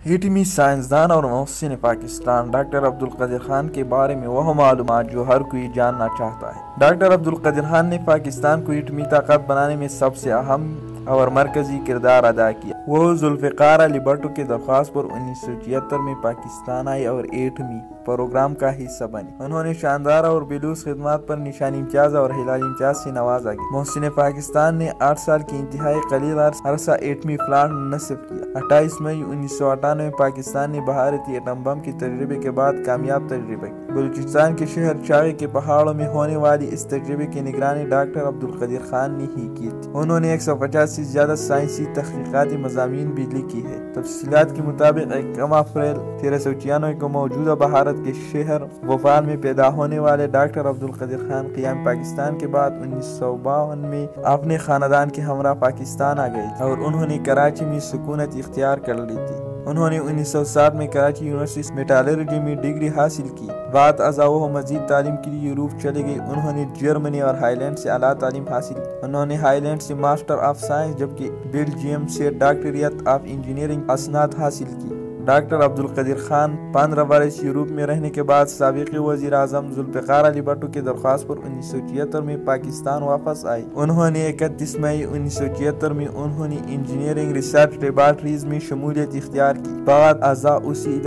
ایٹمی سائنسدان اور محسن پاکستان ڈاکٹر عبدالقادر خان کے بارے میں وہ معلومات جو ہر کوئی جاننا چاہتا ہے۔ ڈاکٹر عبدالقادر خان نے پاکستان کو ایٹمی طاقت بنانے میں سب سے اہم اور مرکزی کردار ادا کیا۔ وہ ذوالفقار علی بھٹو کی درخواست پر 1976 میں پاکستان آئے اور ایٹمی پروگرام کا حصہ بنے۔ انہوں نے شاندار اور بلوس خدمات پر نشانی امتیاز اور ہلال امتیاز سے نوازا گیا۔ محسن پاکستان نے 8 سال کی انتہائی قلیل عرصہ ایٹمی پلانٹ نصب کیا۔ 28 مئی 1998 میں پاکستان نے بھارتی ایٹم بم کے تجربے کے بعد کامیاب تجربہ کیا۔ بلوچستان کے شہر چاغی کے پہاڑوں میں ہونے والی اس تجربے کی نگرانی ڈاکٹر عبدالقادر خان نے ہی کی تھی۔ انہوں نے 150 سے زیادہ سائنسی تحقیقاتی مضامین بھی لکھی ہے۔ تفصیلات کے مطابق 1 اپریل 1396 کو موجودہ بھارت کے شہر بھوپال میں پیدا ہونے والے ڈاکٹر عبدالقادر خان قیام پاکستان کے بعد 1952 میں اپنے خاندان کے ہمراہ پاکستان آ گئے تھے اور انہوں نے کراچی میں سکونت اختیار کر لی تھی۔ انہوں نے 1907 میں کراچی یونیورسٹی سے میٹالرجی میں ڈگری حاصل کی۔ بعد ازاں وہ مزید تعلیم کے لیے یورپ چلے گئے۔ انہوں نے جرمنی اور ہائی لینڈ سے اعلیٰ تعلیم حاصل کی۔ انہوں نے ہائی لینڈ سے ماسٹر آف سائنس جبکہ بیلجیم سے ڈاکٹریٹ آف انجینئرنگ اسناد حاصل کی۔ ڈاکٹر عبدالقادر خان 15 برس یورپ میں رہنے کے بعد سابق وزیر اعظم ذوالفقار علی بھٹو کی درخواست پر 1976 میں پاکستان واپس آئے۔ انہوں نے 31 مئی 1976 میں انہوں نے انجینئرنگ ریسرچ لیبارٹریز میں شمولیت اختیار کی۔ بعد ازاں اسی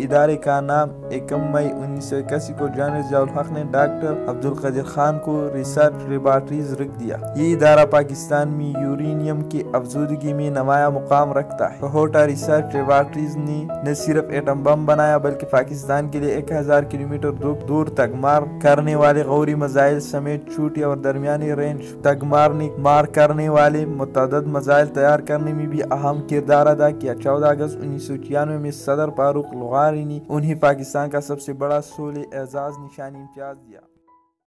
ادارے کا نام 1 مئی 1981 کو جنرل ضیاء الحق نے ڈاکٹر عبدالقادر خان کو ریسرچ لیبارٹریز رکھ دیا۔ یہ ادارہ پاکستان میں یورینیم کی افزودگی میں نمایاں مقام رکھتا ہے۔ کوہٹہ ریسرچ لیبارٹریز نے نہ صرف ایٹم بم بنایا بلکہ پاکستان کے لیے 1000 کلومیٹر دور تک مار کرنے والے غوری میزائل سمیت چھوٹی اور درمیانی رینج تک مار کرنے والے متعدد میزائل تیار کرنے میں بھی اہم کردار ادا کیا۔ 14 اگست 1996 میں صدر فاروق لغاری نے انہیں پاکستان کا سب سے بڑا صولہ اعزاز نشانی امتیاز دیا۔